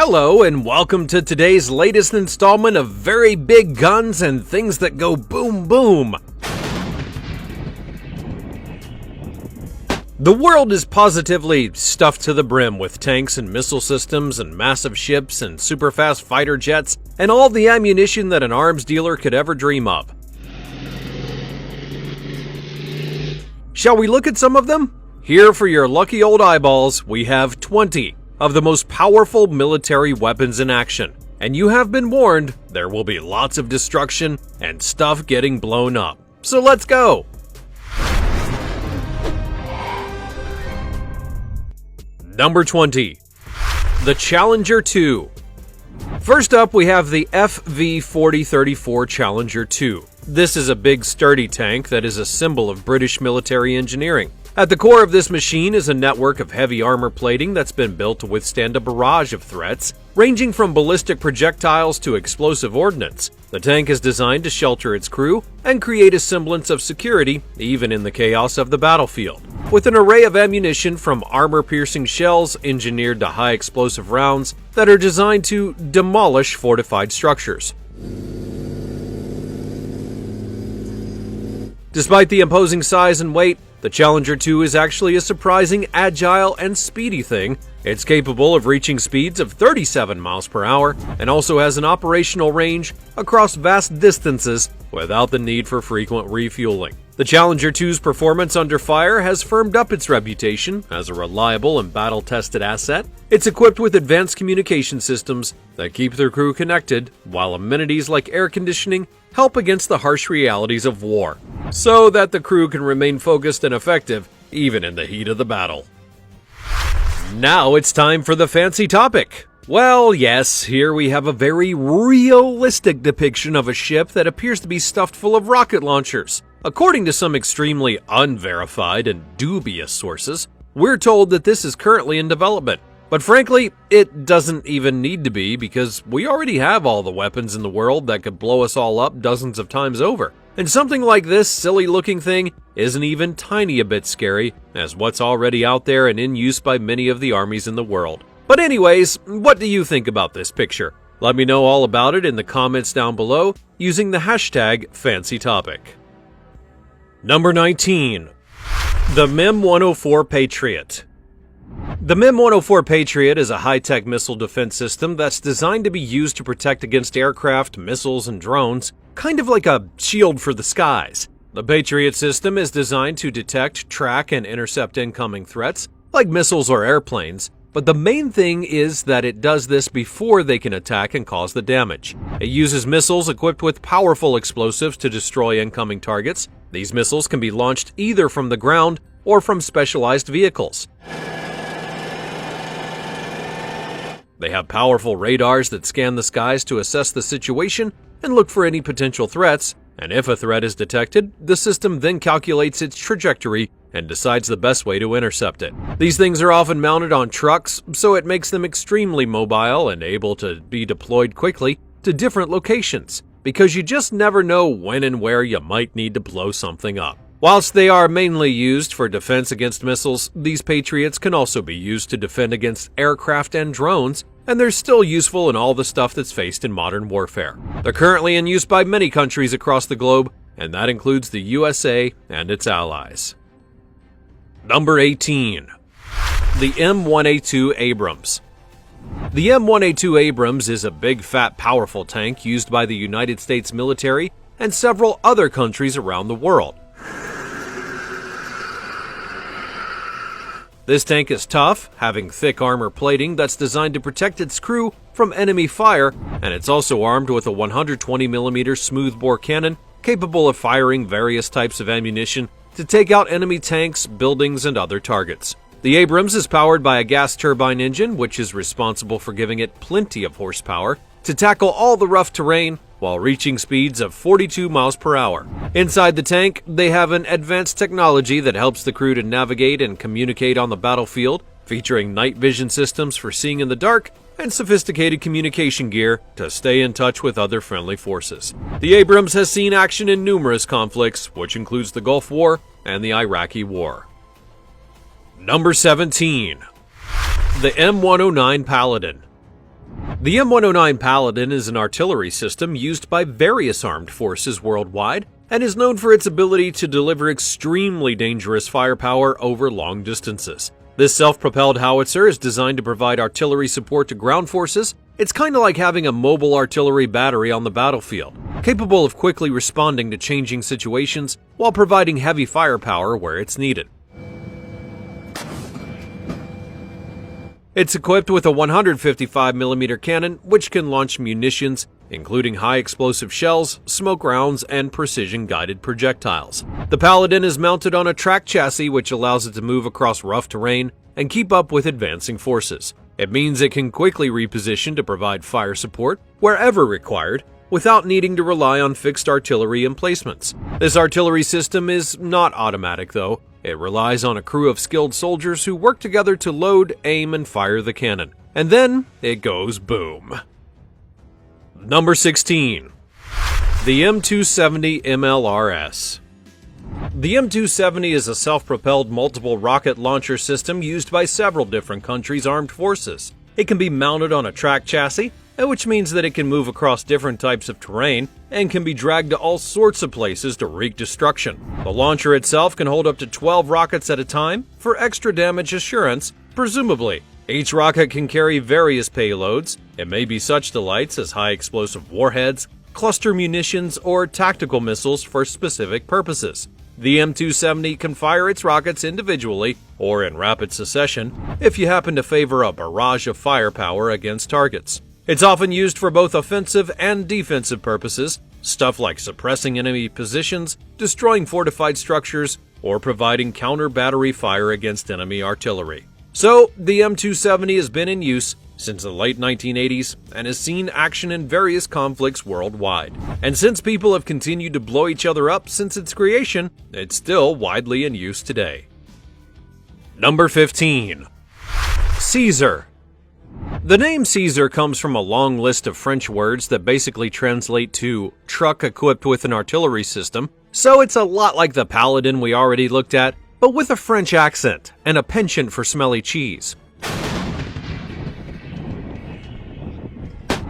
Hello and welcome to today's latest installment of Very Big Guns and Things That Go Boom Boom. The world is positively stuffed to the brim with tanks and missile systems and massive ships and super-fast fighter jets and all the ammunition that an arms dealer could ever dream of. Shall we look at some of them? Here for your lucky old eyeballs, we have 20 of the most powerful military weapons in action. And you have been warned, there will be lots of destruction and stuff getting blown up. So let's go! Number 20. The Challenger 2. First up, we have the FV-4034 Challenger 2. This is a big sturdy tank that is a symbol of British military engineering. At the core of this machine is a network of heavy armor plating that's been built to withstand a barrage of threats, ranging from ballistic projectiles to explosive ordnance. The tank is designed to shelter its crew and create a semblance of security, even in the chaos of the battlefield. With an array of ammunition from armor-piercing shells engineered to high explosive rounds that are designed to demolish fortified structures. Despite the imposing size and weight, the Challenger 2 is actually a surprising, agile, and speedy thing. It's capable of reaching speeds of 37 miles per hour and also has an operational range across vast distances without the need for frequent refueling. The Challenger 2's performance under fire has firmed up its reputation as a reliable and battle-tested asset. It's equipped with advanced communication systems that keep their crew connected, while amenities like air conditioning help against the harsh realities of war, so that the crew can remain focused and effective even in the heat of the battle. Now it's time for the fancy topic. Well, yes, here we have a very realistic depiction of a ship that appears to be stuffed full of rocket launchers. According to some extremely unverified and dubious sources, we're told that this is currently in development. But frankly, it doesn't even need to be, because we already have all the weapons in the world that could blow us all up dozens of times over. And something like this silly-looking thing isn't even tiny a bit scary, as what's already out there and in use by many of the armies in the world. But anyways, what do you think about this picture? Let me know all about it in the comments down below using the hashtag FancyTopic. Number 19. The MIM-104 Patriot. The MIM-104 Patriot is a high-tech missile defense system that's designed to be used to protect against aircraft, missiles, and drones, kind of like a shield for the skies. The Patriot system is designed to detect, track, and intercept incoming threats, like missiles or airplanes, but the main thing is that it does this before they can attack and cause the damage. It uses missiles equipped with powerful explosives to destroy incoming targets. These missiles can be launched either from the ground or from specialized vehicles. They have powerful radars that scan the skies to assess the situation and look for any potential threats, and if a threat is detected, the system then calculates its trajectory and decides the best way to intercept it. These things are often mounted on trucks, so it makes them extremely mobile and able to be deployed quickly to different locations, because you just never know when and where you might need to blow something up. Whilst they are mainly used for defense against missiles, these Patriots can also be used to defend against aircraft and drones, and they're still useful in all the stuff that's faced in modern warfare. They're currently in use by many countries across the globe, and that includes the USA and its allies. Number 18. The M1A2 Abrams. The M1A2 Abrams is a big, fat, powerful tank used by the United States military and several other countries around the world. This tank is tough, having thick armor plating that's designed to protect its crew from enemy fire, and it's also armed with a 120mm smoothbore cannon capable of firing various types of ammunition to take out enemy tanks, buildings, and other targets. The Abrams is powered by a gas turbine engine, which is responsible for giving it plenty of horsepower to tackle all the rough terrain while reaching speeds of 42 miles per hour. Inside the tank, they have an advanced technology that helps the crew to navigate and communicate on the battlefield, featuring night vision systems for seeing in the dark and sophisticated communication gear to stay in touch with other friendly forces. The Abrams has seen action in numerous conflicts, which includes the Gulf War and the Iraqi War. Number 17. The M109 Paladin. The M109 Paladin is an artillery system used by various armed forces worldwide and is known for its ability to deliver extremely dangerous firepower over long distances. This self-propelled howitzer is designed to provide artillery support to ground forces. It's kind of like having a mobile artillery battery on the battlefield, capable of quickly responding to changing situations while providing heavy firepower where it's needed. It's equipped with a 155mm cannon, which can launch munitions, including high-explosive shells, smoke rounds, and precision-guided projectiles. The Paladin is mounted on a track chassis, which allows it to move across rough terrain and keep up with advancing forces. It means it can quickly reposition to provide fire support wherever required, without needing to rely on fixed artillery emplacements. This artillery system is not automatic, though. It relies on a crew of skilled soldiers who work together to load, aim, and fire the cannon. And then it goes boom. Number 16. The M270 MLRS. The M270 is a self-propelled multiple rocket launcher system used by several different countries' armed forces. It can be mounted on a track chassis, which means that it can move across different types of terrain and can be dragged to all sorts of places to wreak destruction. The launcher itself can hold up to 12 rockets at a time for extra damage assurance, presumably. Each rocket can carry various payloads. It may be such delights as high-explosive warheads, cluster munitions, or tactical missiles for specific purposes. The M270 can fire its rockets individually or in rapid succession if you happen to favor a barrage of firepower against targets. It's often used for both offensive and defensive purposes, stuff like suppressing enemy positions, destroying fortified structures, or providing counter-battery fire against enemy artillery. So, the M270 has been in use since the late 1980s and has seen action in various conflicts worldwide. And since people have continued to blow each other up since its creation, it's still widely in use today. Number 15. Caesar. The name Caesar comes from a long list of French words that basically translate to truck equipped with an artillery system, so it's a lot like the Paladin we already looked at, but with a French accent and a penchant for smelly cheese.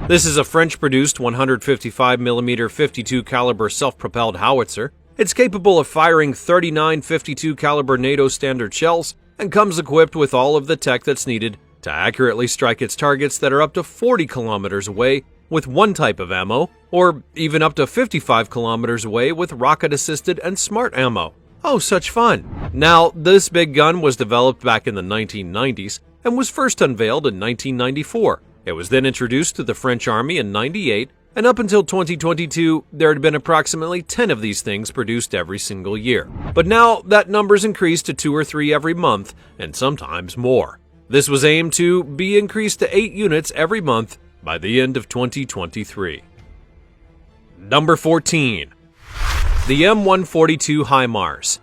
This is a French-produced 155mm 52 caliber self-propelled howitzer. It's capable of firing 39 52 caliber NATO standard shells and comes equipped with all of the tech that's needed to accurately strike its targets that are up to 40 kilometers away with one type of ammo, or even up to 55 kilometers away with rocket-assisted and smart ammo. Oh, such fun! Now, this big gun was developed back in the 1990s and was first unveiled in 1994. It was then introduced to the French Army in '98, and up until 2022, there had been approximately 10 of these things produced every single year. But now, that number's increased to 2 or 3 every month, and sometimes more. This was aimed to be increased to 8 units every month by the end of 2023. Number 14. The M142 HIMARS.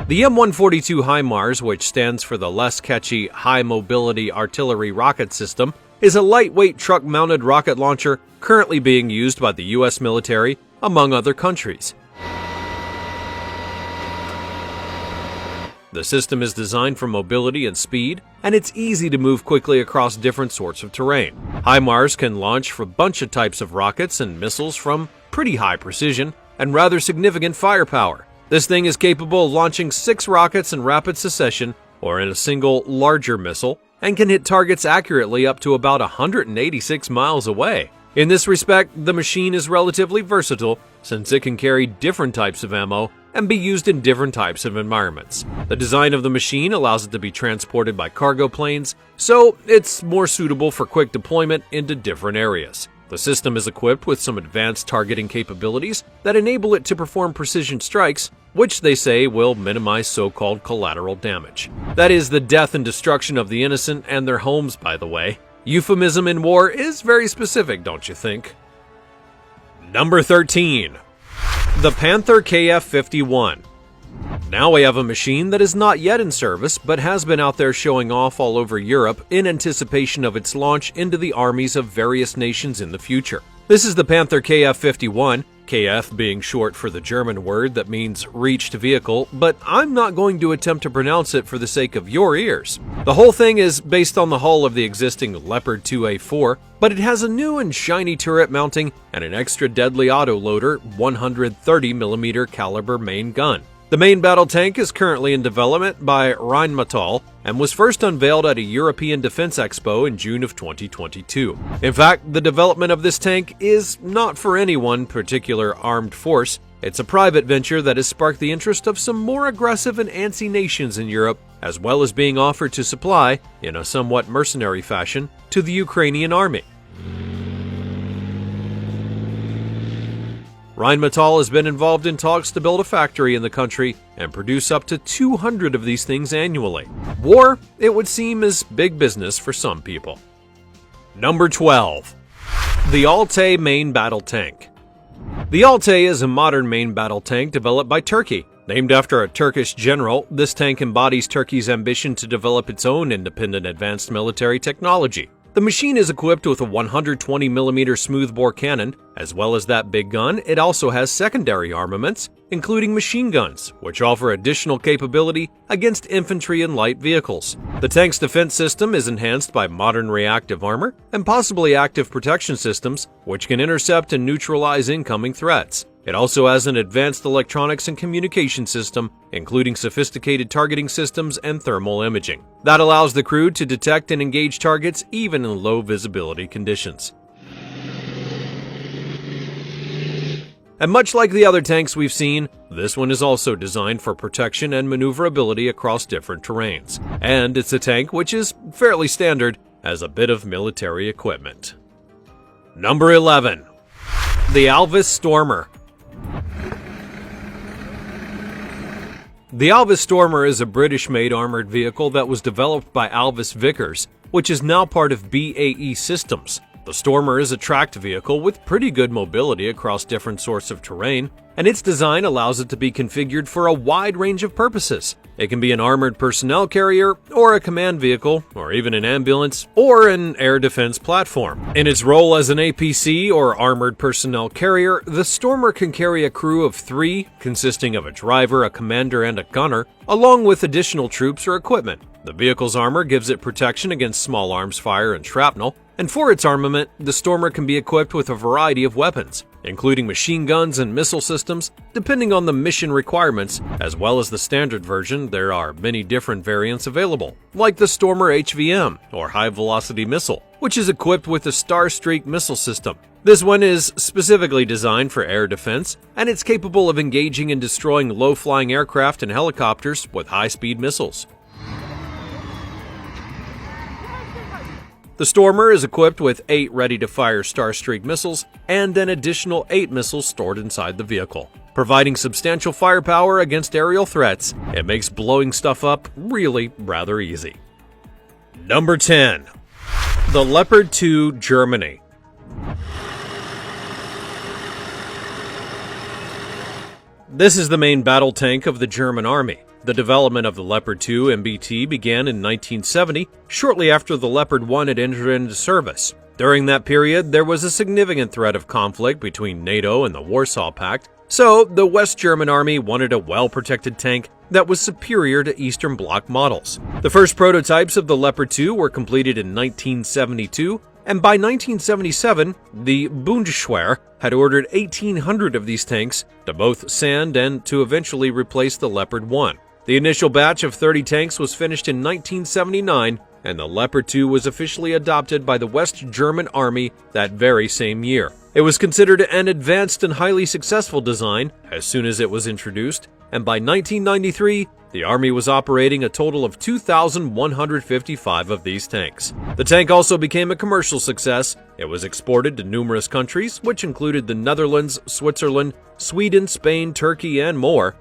The M142 HIMARS, which stands for the less catchy High Mobility Artillery Rocket System, is a lightweight truck-mounted rocket launcher currently being used by the U.S. military, among other countries. The system is designed for mobility and speed, and it's easy to move quickly across different sorts of terrain. HIMARS can launch for a bunch of types of rockets and missiles from pretty high precision and rather significant firepower. This thing is capable of launching 6 rockets in rapid succession or in a single larger missile, and can hit targets accurately up to about 186 miles away. In this respect, the machine is relatively versatile since it can carry different types of ammo and be used in different types of environments. The design of the machine allows it to be transported by cargo planes, so it's more suitable for quick deployment into different areas. The system is equipped with some advanced targeting capabilities that enable it to perform precision strikes, which they say will minimize so-called collateral damage. That is the death and destruction of the innocent and their homes, by the way. Euphemism in war is very specific, don't you think? Number 13. The Panther KF-51. Now we have a machine that is not yet in service, but has been out there showing off all over Europe in anticipation of its launch into the armies of various nations in the future. This is the Panther KF-51, KF being short for the German word that means reached vehicle, but I'm not going to attempt to pronounce it for the sake of your ears. The whole thing is based on the hull of the existing Leopard 2A4, but it has a new and shiny turret mounting and an extra deadly autoloader 130mm caliber main gun. The main battle tank is currently in development by Rheinmetall and was first unveiled at a European Defense Expo in June of 2022. In fact, the development of this tank is not for any one particular armed force. It's a private venture that has sparked the interest of some more aggressive and antsy nations in Europe, as well as being offered to supply, in a somewhat mercenary fashion, to the Ukrainian army. Rheinmetall has been involved in talks to build a factory in the country and produce up to 200 of these things annually. War, it would seem, is big business for some people. Number 12. The Altay Main Battle Tank. The Altay is a modern main battle tank developed by Turkey. Named after a Turkish general, this tank embodies Turkey's ambition to develop its own independent advanced military technology. The machine is equipped with a 120mm smoothbore cannon. As well as that big gun, it also has secondary armaments, including machine guns, which offer additional capability against infantry and light vehicles. The tank's defense system is enhanced by modern reactive armor and possibly active protection systems, which can intercept and neutralize incoming threats. It also has an advanced electronics and communication system, including sophisticated targeting systems and thermal imaging. That allows the crew to detect and engage targets even in low visibility conditions. And much like the other tanks we've seen, this one is also designed for protection and maneuverability across different terrains. And it's a tank which is fairly standard as a bit of military equipment. Number 11. The Alvis Stormer. The Alvis Stormer is a British-made armored vehicle that was developed by Alvis Vickers, which is now part of BAE Systems. The Stormer is a tracked vehicle with pretty good mobility across different sorts of terrain, and its design allows it to be configured for a wide range of purposes. It can be an armored personnel carrier, or a command vehicle, or even an ambulance, or an air defense platform. In its role as an APC, or armored personnel carrier, the Stormer can carry a crew of 3, consisting of a driver, a commander, and a gunner, along with additional troops or equipment. The vehicle's armor gives it protection against small arms fire and shrapnel, and for its armament, the Stormer can be equipped with a variety of weapons, including machine guns and missile systems, depending on the mission requirements. As well as the standard version, there are many different variants available, like the Stormer HVM, or High Velocity Missile, which is equipped with the Starstreak missile system. This one is specifically designed for air defense, and it's capable of engaging and destroying low-flying aircraft and helicopters with high-speed missiles. The Stormer is equipped with 8 ready-to-fire Starstreak missiles and an additional 8 missiles stored inside the vehicle. Providing substantial firepower against aerial threats, it makes blowing stuff up really rather easy. Number 10. The Leopard 2 Germany. This is the main battle tank of the German army. The development of the Leopard 2 MBT began in 1970, shortly after the Leopard 1 had entered into service. During that period, there was a significant threat of conflict between NATO and the Warsaw Pact, so the West German army wanted a well-protected tank that was superior to Eastern Bloc models. The first prototypes of the Leopard 2 were completed in 1972, and by 1977, the Bundeswehr had ordered 1,800 of these tanks to both sand and to eventually replace the Leopard 1. The initial batch of 30 tanks was finished in 1979, and the Leopard 2 was officially adopted by the West German Army that very same year. It was considered an advanced and highly successful design as soon as it was introduced, and by 1993, the Army was operating a total of 2,155 of these tanks. The tank also became a commercial success. It was exported to numerous countries, which included the Netherlands, Switzerland, Sweden, Spain, Turkey, and more.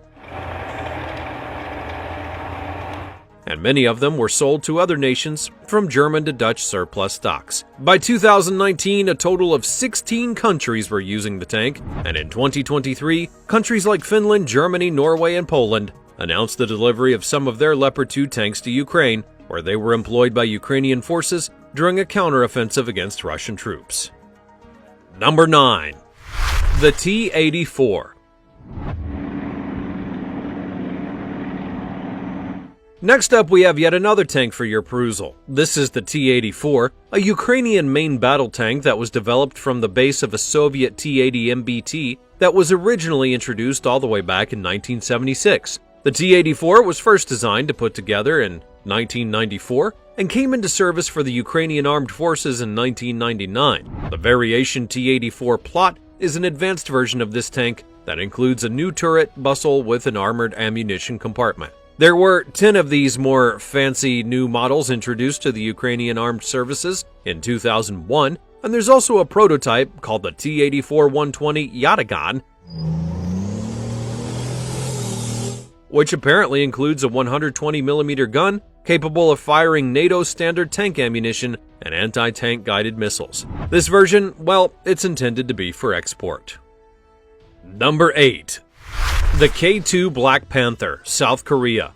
And many of them were sold to other nations, from German to Dutch surplus stocks. By 2019, a total of 16 countries were using the tank, and in 2023, countries like Finland, Germany, Norway, and Poland announced the delivery of some of their Leopard 2 tanks to Ukraine, where they were employed by Ukrainian forces during a counteroffensive against Russian troops. Number 9. The T-84. Next up, we have yet another tank for your perusal. This is the T-84, a Ukrainian main battle tank that was developed from the base of a Soviet T-80 MBT that was originally introduced all the way back in 1976. The T-84 was first designed to put together in 1994 and came into service for the Ukrainian Armed Forces in 1999. The variation T-84 Plot is an advanced version of this tank that includes a new turret bustle with an armored ammunition compartment. There were 10 of these more fancy new models introduced to the Ukrainian Armed Services in 2001, and there's also a prototype called the T-84-120 Yatagan, which apparently includes a 120mm gun capable of firing NATO standard tank ammunition and anti-tank guided missiles. This version, well, it's intended to be for export. Number 8. The K2 Black Panther, South Korea.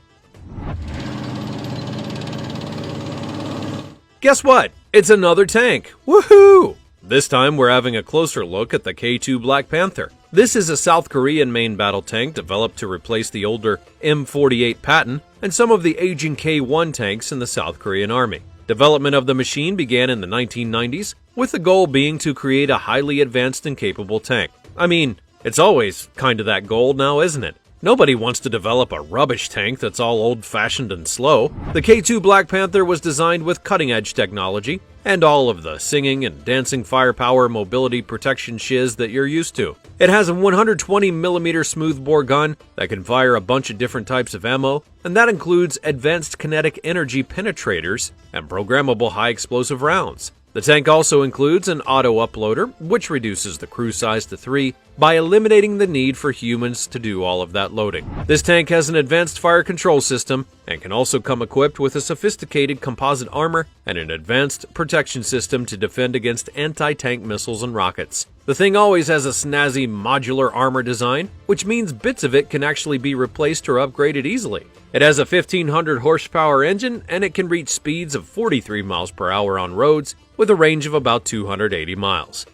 Guess what? It's another tank! Woohoo! This time we're having a closer look at the K2 Black Panther. This is a South Korean main battle tank developed to replace the older M48 Patton and some of the aging K1 tanks in the South Korean Army. Development of the machine began in the 1990s, with the goal being to create a highly advanced and capable tank. I mean, it's always kind of that goal now, isn't it? Nobody wants to develop a rubbish tank that's all old-fashioned and slow. The K2 Black Panther was designed with cutting-edge technology and all of the singing and dancing firepower mobility protection shiz that you're used to. It has a 120mm smoothbore gun that can fire a bunch of different types of ammo, and that includes advanced kinetic energy penetrators and programmable high-explosive rounds. The tank also includes an auto-uploader, which reduces the crew size to 3 by eliminating the need for humans to do all of that loading. This tank has an advanced fire control system and can also come equipped with a sophisticated composite armor and an advanced protection system to defend against anti-tank missiles and rockets. The thing always has a snazzy modular armor design, which means bits of it can actually be replaced or upgraded easily. It has a 1500 horsepower engine and it can reach speeds of 43 miles per hour on roads with a range of about 280 miles.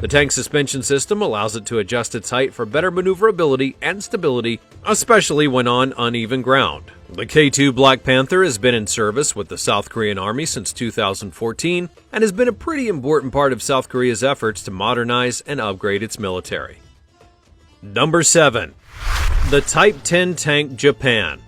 The tank's suspension system allows it to adjust its height for better maneuverability and stability, especially when on uneven ground. The K2 Black Panther has been in service with the South Korean Army since 2014 and has been a pretty important part of South Korea's efforts to modernize and upgrade its military. Number 7. The Type 10 Tank Japan.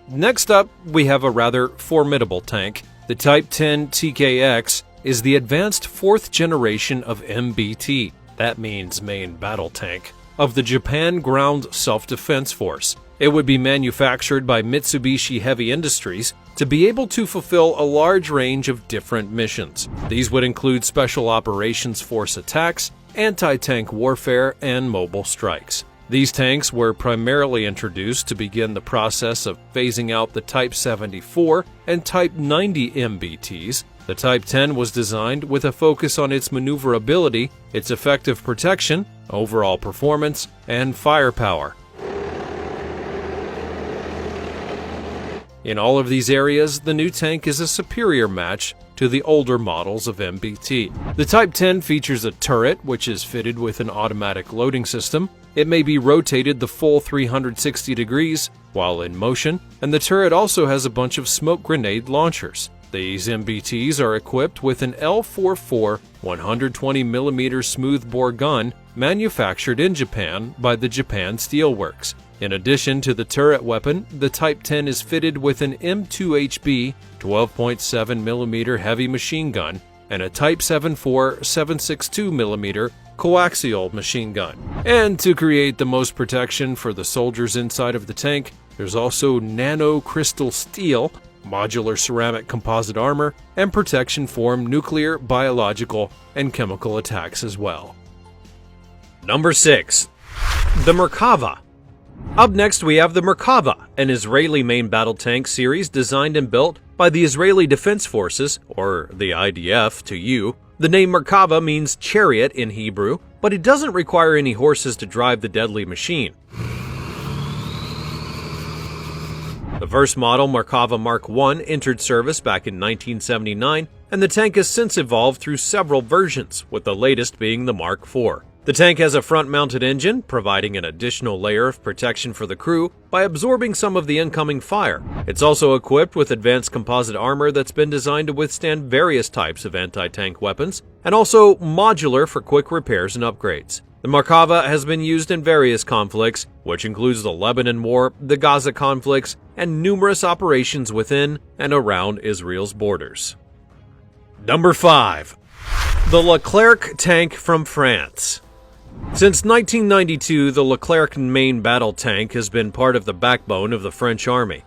Next up, we have a rather formidable tank. The Type 10 TKX is the advanced 4th generation of MBT, that means main battle tank, of the Japan Ground Self-Defense Force. It would be manufactured by Mitsubishi Heavy Industries to be able to fulfill a large range of different missions. These would include Special Operations Force attacks, anti-tank warfare, and mobile strikes. These tanks were primarily introduced to begin the process of phasing out the Type 74 and Type 90 MBTs. The Type 10 was designed with a focus on its maneuverability, its effective protection, overall performance, and firepower. In all of these areas, the new tank is a superior match to the older models of MBT. The Type 10 features a turret, which is fitted with an automatic loading system. It may be rotated the full 360 degrees while in motion, and the turret also has a bunch of smoke grenade launchers. These MBTs are equipped with an L44 120mm smoothbore gun manufactured in Japan by the Japan Steel Works. In addition to the turret weapon, the Type 10 is fitted with an M2HB 12.7mm heavy machine gun and a Type 74 7.62mm coaxial machine gun. And to create the most protection for the soldiers inside of the tank, there's also nano crystal steel, modular ceramic composite armor, and protection from nuclear, biological, and chemical attacks as well. Number 6. The Merkava. Up next we have the Merkava, an Israeli main battle tank series designed and built by the Israeli Defense Forces, or the IDF to you. The name Merkava means chariot in Hebrew, but it doesn't require any horses to drive the deadly machine. The first model, Markava Mark I, entered service back in 1979, and the tank has since evolved through several versions, with the latest being the Mark IV. The tank has a front-mounted engine, providing an additional layer of protection for the crew by absorbing some of the incoming fire. It's also equipped with advanced composite armor that's been designed to withstand various types of anti-tank weapons, and also modular for quick repairs and upgrades. The Markava has been used in various conflicts, which includes the Lebanon War, the Gaza conflicts, and numerous operations within and around Israel's borders. Number 5. The Leclerc tank from France. Since 1992, the Leclerc main battle tank has been part of the backbone of the French army.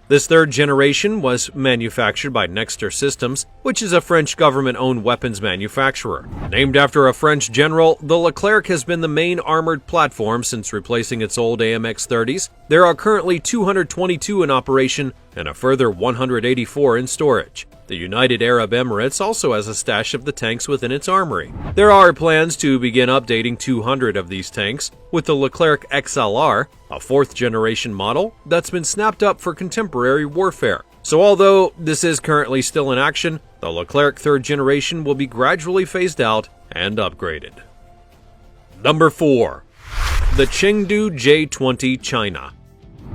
This third generation was manufactured by Nexter Systems, which is a French government-owned weapons manufacturer. Named after a French general, the Leclerc has been the main armored platform since replacing its old AMX-30s. There are currently 222 in operation and a further 184 in storage. The United Arab Emirates also has a stash of the tanks within its armory. There are plans to begin updating 200 of these tanks with the Leclerc XLR, a fourth-generation model that's been snapped up for contemporary warfare. So although this is currently still in action, the Leclerc third generation will be gradually phased out and upgraded. Number 4. The Chengdu J-20 China.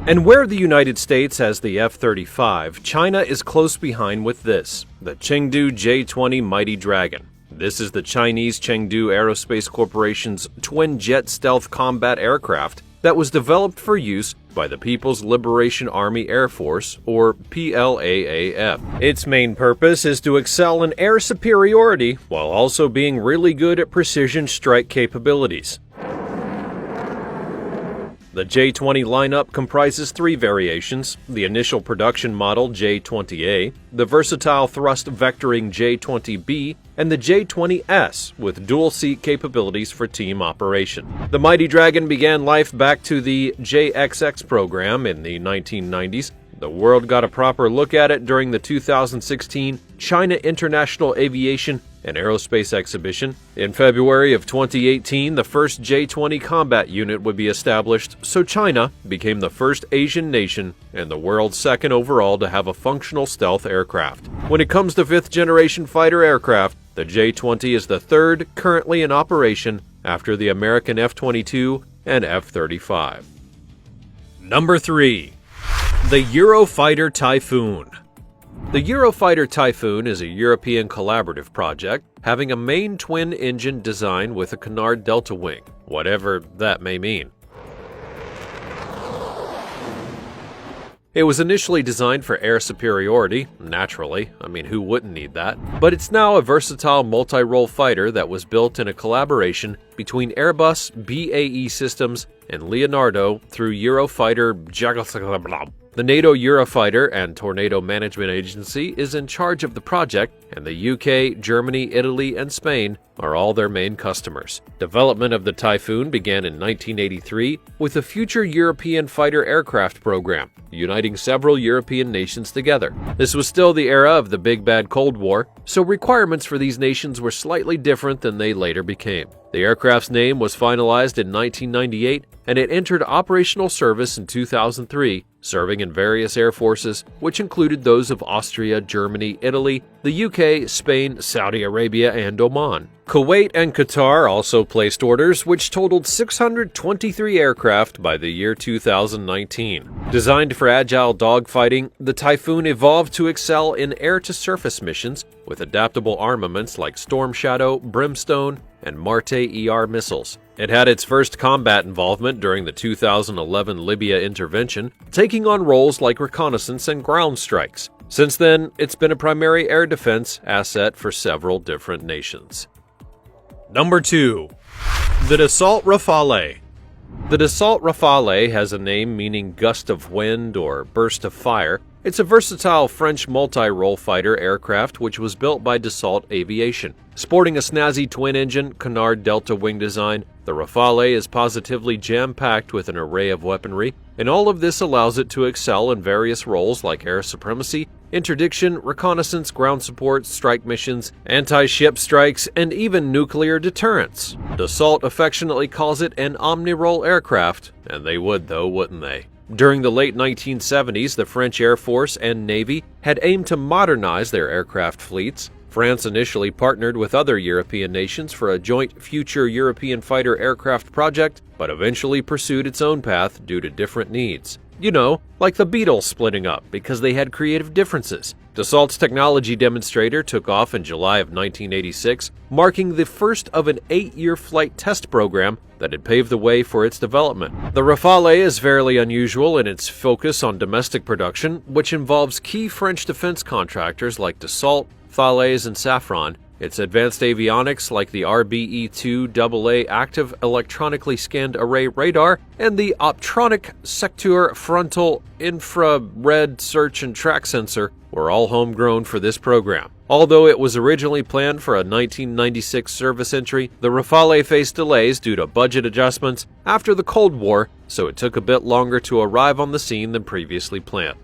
And where the United States has the F-35, China is close behind with this, the Chengdu J-20 Mighty Dragon. This is the Chinese Chengdu Aerospace Corporation's twin-jet stealth combat aircraft that was developed for use by the People's Liberation Army Air Force, or PLAAF. Its main purpose is to excel in air superiority while also being really good at precision strike capabilities. The J-20 lineup comprises 3 variations: the initial production model J-20A, the versatile thrust vectoring J-20B, and the J-20S with dual-seat capabilities for team operation. The Mighty Dragon began life back to the JXX program in the 1990s. The world got a proper look at it during the 2016 China International Aviation and Aerospace Exhibition. In February of 2018, the first J-20 combat unit would be established, so China became the first Asian nation and the world's second overall to have a functional stealth aircraft. When it comes to 5th-generation fighter aircraft, the J-20 is the third currently in operation after the American F-22 and F-35. Number 3. The Eurofighter Typhoon. The Eurofighter Typhoon is a European collaborative project having a main twin-engine design with a canard delta wing, whatever that may mean. It was initially designed for air superiority, naturally, who wouldn't need that? But it's now a versatile multi-role fighter that was built in a collaboration between Airbus, BAE Systems, and Leonardo through Eurofighter. The NATO Eurofighter and Tornado Management Agency is in charge of the project, and the UK, Germany, Italy, and Spain are all their main customers. Development of the Typhoon began in 1983 with the Future European Fighter Aircraft program, uniting several European nations together. This was still the era of the Big Bad Cold War, so requirements for these nations were slightly different than they later became. The aircraft's name was finalized in 1998, and it entered operational service in 2003, serving in various air forces, which included those of Austria, Germany, Italy, the UK, Spain, Saudi Arabia, and Oman. Kuwait and Qatar also placed orders, which totaled 623 aircraft by the year 2019. Designed for agile dogfighting, the Typhoon evolved to excel in air-to-surface missions with adaptable armaments like Storm Shadow, Brimstone, and Marte-ER missiles. It had its first combat involvement during the 2011 Libya intervention, taking on roles like reconnaissance and ground strikes. Since then, it's been a primary air defense asset for several different nations. Number 2. The Dassault Rafale. The Dassault Rafale has a name meaning gust of wind or burst of fire. It's a versatile French multi-role fighter aircraft which was built by Dassault Aviation. Sporting a snazzy twin-engine, canard delta wing design, the Rafale is positively jam-packed with an array of weaponry, and all of this allows it to excel in various roles like air supremacy, interdiction, reconnaissance, ground support, strike missions, anti-ship strikes, and even nuclear deterrence. Dassault affectionately calls it an omni-role aircraft, and they would though, wouldn't they? During the late 1970s, the French Air Force and Navy had aimed to modernize their aircraft fleets. France initially partnered with other European nations for a joint future European fighter aircraft project, but eventually pursued its own path due to different needs. You know, like the Beatles splitting up because they had creative differences. Dassault's technology demonstrator took off in July of 1986, marking the first of an 8-year flight test program that had paved the way for its development. The Rafale is fairly unusual in its focus on domestic production, which involves key French defense contractors like Dassault, Thales, and Safran. Its advanced avionics like the RBE-2 AA active electronically scanned array radar and the Optronic Secteur Frontal Infrared Search and Track Sensor were all homegrown for this program. Although it was originally planned for a 1996 service entry, the Rafale faced delays due to budget adjustments after the Cold War, so it took a bit longer to arrive on the scene than previously planned.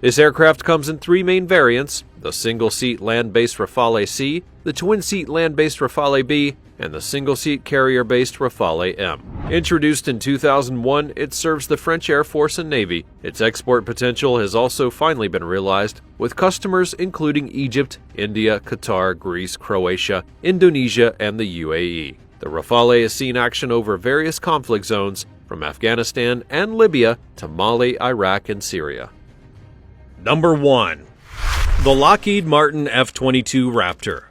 This aircraft comes in 3 main variants: the single-seat land-based Rafale C, the twin-seat land-based Rafale B, and the single-seat carrier-based Rafale M. Introduced in 2001, it serves the French Air Force and Navy. Its export potential has also finally been realized, with customers including Egypt, India, Qatar, Greece, Croatia, Indonesia, and the UAE. The Rafale has seen action over various conflict zones, from Afghanistan and Libya to Mali, Iraq, and Syria. Number 1. The Lockheed Martin F-22 Raptor.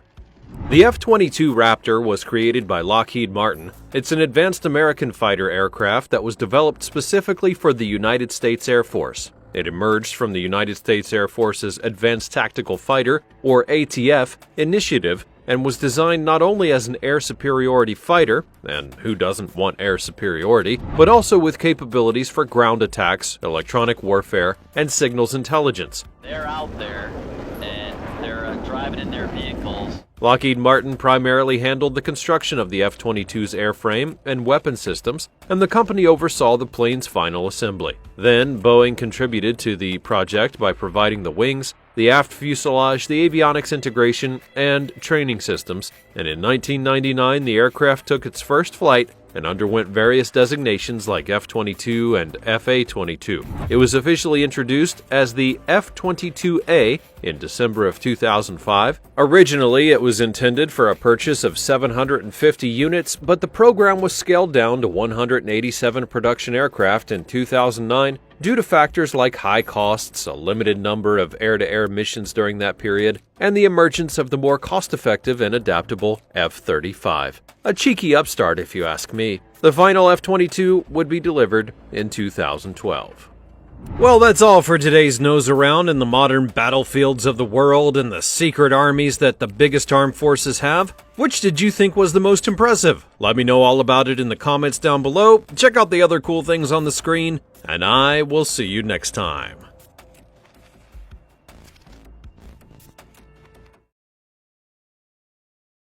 The F-22 Raptor was created by Lockheed Martin. It's an advanced American fighter aircraft that was developed specifically for the United States Air Force. It emerged from the United States Air Force's Advanced Tactical Fighter, or ATF, initiative, and was designed not only as an air superiority fighter, and who doesn't want air superiority, but also with capabilities for ground attacks, electronic warfare, and signals intelligence. They're out there, and they're driving in their vehicles. Lockheed Martin primarily handled the construction of the F-22's airframe and weapon systems, and the company oversaw the plane's final assembly. Then, Boeing contributed to the project by providing the wings, the aft fuselage, the avionics integration, and training systems, and in 1999 the aircraft took its first flight and underwent various designations like F-22 and FA-22. It was officially introduced as the F-22A in December of 2005. Originally, it was intended for a purchase of 750 units, but the program was scaled down to 187 production aircraft in 2009 due to factors like high costs, a limited number of air-to-air missions during that period, and the emergence of the more cost-effective and adaptable F-35. A cheeky upstart, if you ask me. The final F-22 would be delivered in 2012. Well, that's all for today's nose around in the modern battlefields of the world and the secret armies that the biggest armed forces have. Which did you think was the most impressive? Let me know all about it in the comments down below. Check out the other cool things on the screen, and I will see you next time.